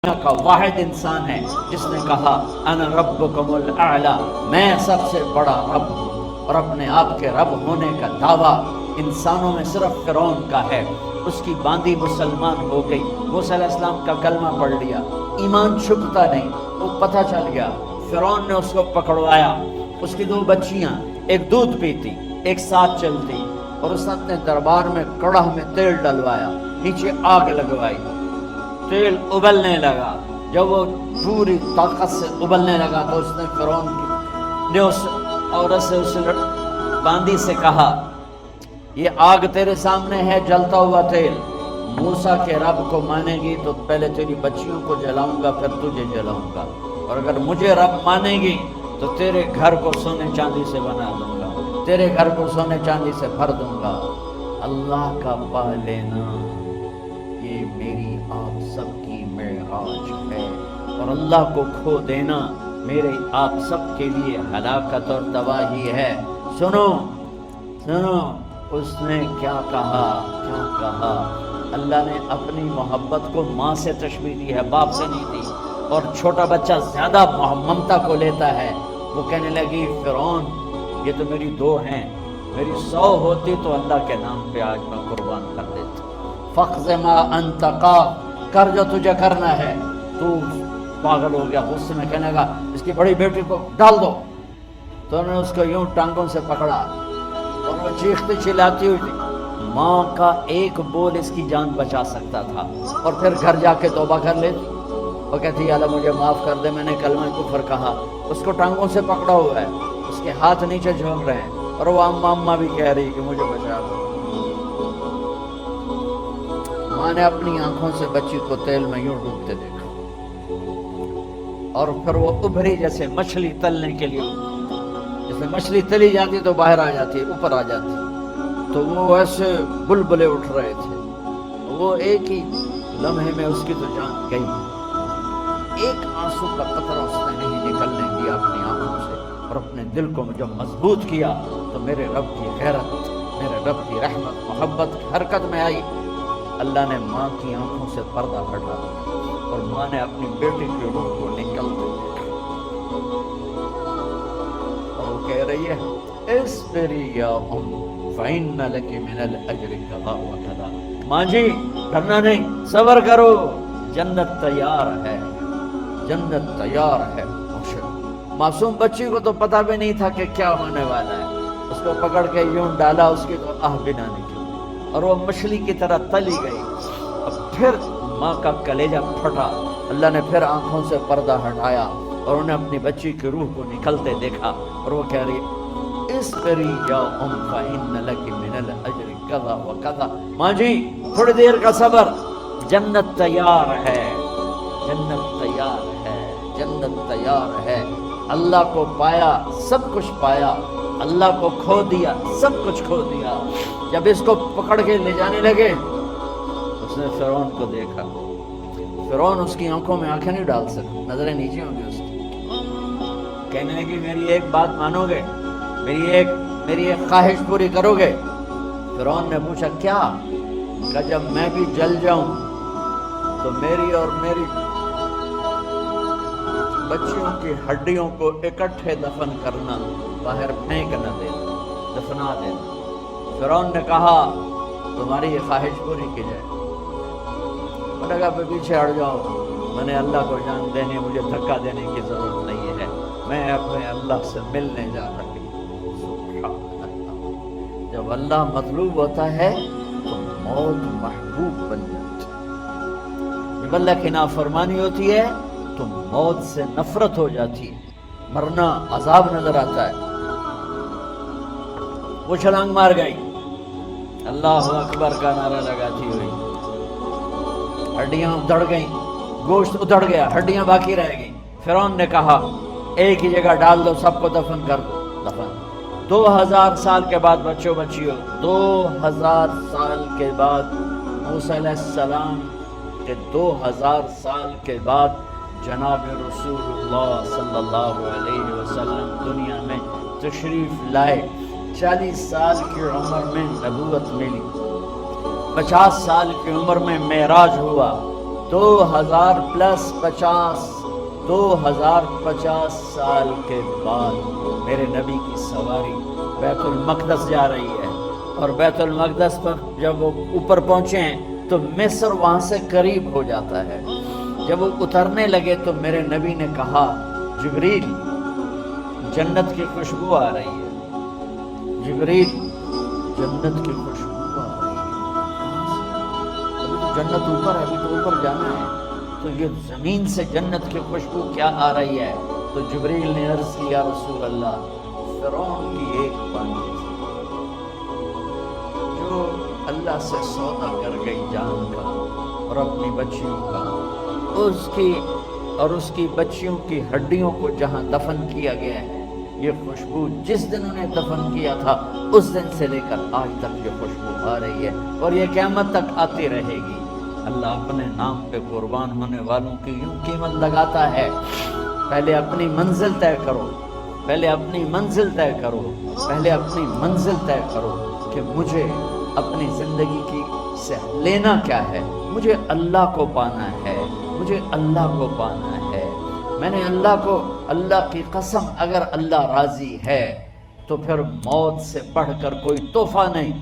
کا واحد انسان ہے جس نے کہا انا ربکم الاعلی، میں سب سے بڑا رب ہوں، اور اپنے آپ کے رب ہونے کا دعویٰ انسانوں میں صرف فرعون کا ہے۔ اس کی باندی مسلمان ہو گئی، موسیٰ علیہ السلام کا کلمہ پڑھ لیا، ایمان چھپتا نہیں، وہ پتہ چل گیا۔ فرعون نے اس کو پکڑوایا، اس کی 2 بچیاں، ایک دودھ پیتی ایک ساتھ چلتی، اور اس نے اپنے دربار میں کڑاہ میں تیل ڈلوایا، نیچے آگ لگوائی، تیل ابلنے لگا۔ جب وہ پوری طاقت سے ابلنے لگا تو اس نے فرعون نے اس عورت سے، اس باندی سے کہا یہ آگ تیرے سامنے ہے، جلتا ہوا تیل، موسیٰ کے رب کو مانے گی تو پہلے تیری بچیوں کو جلاؤں گا، پھر تجھے جلاؤں گا، اور اگر مجھے رب مانے گی تو تیرے گھر کو سونے چاندی سے بنا دوں گا، تیرے گھر کو سونے چاندی سے بھر دوں گا۔ اللہ کا پا لینا یہ میری آپ سب کی معراج ہے، اور اللہ کو کھو دینا میرے آپ سب کے لیے ہلاکت اور تباہی ہے۔ سنو سنو، اس نے کیا کہا، کیا کہا؟ اللہ نے اپنی محبت کو ماں سے تشبیہ دی ہے، باپ سے نہیں دی، اور چھوٹا بچہ زیادہ ممتا کو لیتا ہے۔ وہ کہنے لگی فرعون یہ تو میری 2 ہیں، میری 100 ہوتی تو اللہ کے نام پہ آج میں قربان کر دیتا۔ فَقْضِ مَا أَنْتَ قَاضٍ، کر جو تجھے کرنا ہے۔ تو پاگل ہو گیا، غصے میں کہنے لگا اس کی بڑی بیٹی کو ڈال دو۔ تو انہوں نے اس کو یوں ٹانگوں سے پکڑا اور وہ چیختی چلاتی ہوئی تھی۔ ماں کا ایک بول اس کی جان بچا سکتا تھا، اور پھر گھر جا کے توبہ کر لیتی۔ وہ کہتی یا اللہ مجھے معاف کر دے، میں نے کلمہ کفر کہا۔ اس کو ٹانگوں سے پکڑا ہوا ہے، اس کے ہاتھ نیچے جھونک رہے ہیں، اور وہ اماں بھی کہہ رہی کہ مجھے بچا دو۔ ماں نے اپنی آنکھوں سے بچی کو تیل میں یوں ڈوبتے دیکھا، اور پھر وہ ابھری جیسے مچھلی تلنے کے لیے، جیسے مچھلی تلی جاتی تو باہر آ جاتی، اوپر آ جاتی، تو وہ ایسے بلبلے اٹھ رہے تھے۔ وہ ایک ہی لمحے میں اس کی تو جان گئی، ایک آنسو کا قطرہ اس نے نہیں نکلنے دیا اپنی آنکھوں سے، اور اپنے دل کو جب مضبوط کیا تو میرے رب کی غیرت، میرے رب کی رحمت محبت حرکت میں آئی۔ اللہ نے ماں کی آنکھوں سے پردہ ہٹا دیا، اور ماں نے اپنی بیٹی کی روح کو نکلتے دیکھا، اور وہ کہہ رہی ہے اصبری یا ام فإن لک من الأجر کذا وکذا، ماں جی ڈرنا نہیں، صبر کرو، جنت تیار ہے، جنت تیار ہے۔ معصوم بچی کو تو پتہ بھی نہیں تھا کہ کیا ہونے والا ہے، اس کو پکڑ کے یوں ڈالا، اس کی تو آہ بھی نہ نکلی، اور وہ مچھلی کی طرح تلی گئی۔ اور پھر ماں کا کلیجہ پھٹا، اللہ نے پھر آنکھوں سے پردہ ہٹایا، اور انہیں اپنی بچی کی روح کو نکلتے دیکھا، اور وہ کہہ رہی اصبری یا ام فإن لک من الأجر کذا وکذا، ماں جی تھوڑی دیر کا صبر، جنت تیار ہے، جنت تیار ہے، جنت تیار ہے۔ اللہ کو پایا سب کچھ پایا، اللہ کو کھو دیا سب کچھ کھو دیا۔ جب اس کو پکڑ کے لے جانے لگے اس نے فرعون کو دیکھا، فرعون اس کی آنکھوں میں آنکھیں نہیں ڈال سکتا، نظریں نیچے ہوں گی اس کی۔ کہنے لگی میری ایک بات مانو گے، میری ایک خواہش پوری کرو گے؟ فرعون نے پوچھا کیا؟ کہ جب میں بھی جل جاؤں تو میری اور میری بچیوں کی ہڈیوں کو اکٹھے دفن کرنا، باہر پھینک نہ دینا، دفنا دینا۔ فرعون نے کہا تمہاری یہ خواہش پوری کی جائے۔ میں نے کہا پیچھے ہٹ جاؤ، میں نے اللہ کو جان دینے، مجھے دھکا دینے کی ضرورت نہیں ہے، میں اپنے اللہ سے ملنے جا رہی ہوں۔ سبحان اللہ، جب اللہ مطلوب ہوتا ہے تو موت محبوب بن جاتی ہے، جب اللہ کی نافرمانی ہوتی ہے تو موت سے نفرت ہو جاتی ہے، مرنا عذاب نظر آتا ہے۔ وہ چھلانگ مار گئی، اللہ اکبر کا نعرہ لگاتی ہوئی، ہڈیاں ادھڑ گئیں، گوشت ادھڑ گیا، ہڈیاں باقی رہ گئیں۔ فرعون نے کہا ایک ہی جگہ ڈال دو، سب کو دفن کر دو، دفن۔ 2000 سال کے بعد بچوں بچیوں، 2000 سال کے بعد موسیٰ علیہ السلام کے 2000 سال کے بعد جناب رسول اللہ صلی اللہ علیہ وسلم دنیا میں تشریف لائے۔ 40 سال کی عمر میں نبوت ملی، 50 سال کی عمر میں معراج ہوا، 2050 سال کے بعد میرے نبی کی سواری بیت المقدس جا رہی ہے، اور بیت المقدس پر جب وہ اوپر پہنچے ہیں تو مصر وہاں سے قریب ہو جاتا ہے۔ جب وہ اترنے لگے تو میرے نبی نے کہا جبریل جنت کی خوشبو آ رہی ہے، جبریل جنت کی خوشبو آ رہی ہے۔ ابھی تو جنت اوپر ہے، ابھی تو اوپر جانا ہے، تو یہ زمین سے جنت کی خوشبو کیا آ رہی ہے؟ تو جبریل نے عرض کیا یا رسول اللہ فرعون کی ایک بانی تھی جو اللہ سے سودا کر گئی جان کا اور اپنی بچیوں کا، اس کی بچیوں کی ہڈیوں کو جہاں دفن کیا گیا ہے، یہ خوشبو جس دن انہیں دفن کیا تھا اس دن سے لے کر آج تک یہ خوشبو آ رہی ہے، اور یہ قیامت تک آتی رہے گی۔ اللہ اپنے نام پہ قربان ہونے والوں کی یوں قیمت لگاتا ہے۔ پہلے اپنی منزل طے کرو، پہلے اپنی منزل طے کرو، پہلے اپنی منزل طے کرو کہ مجھے اپنی زندگی کی سے لینا کیا ہے۔ مجھے اللہ کو پانا ہے، مجھے اللہ کو پانا ہے۔ میں نے اللہ کی قسم اگر اللہ راضی ہے تو پھر موت سے بڑھ کر کوئی تحفہ نہیں۔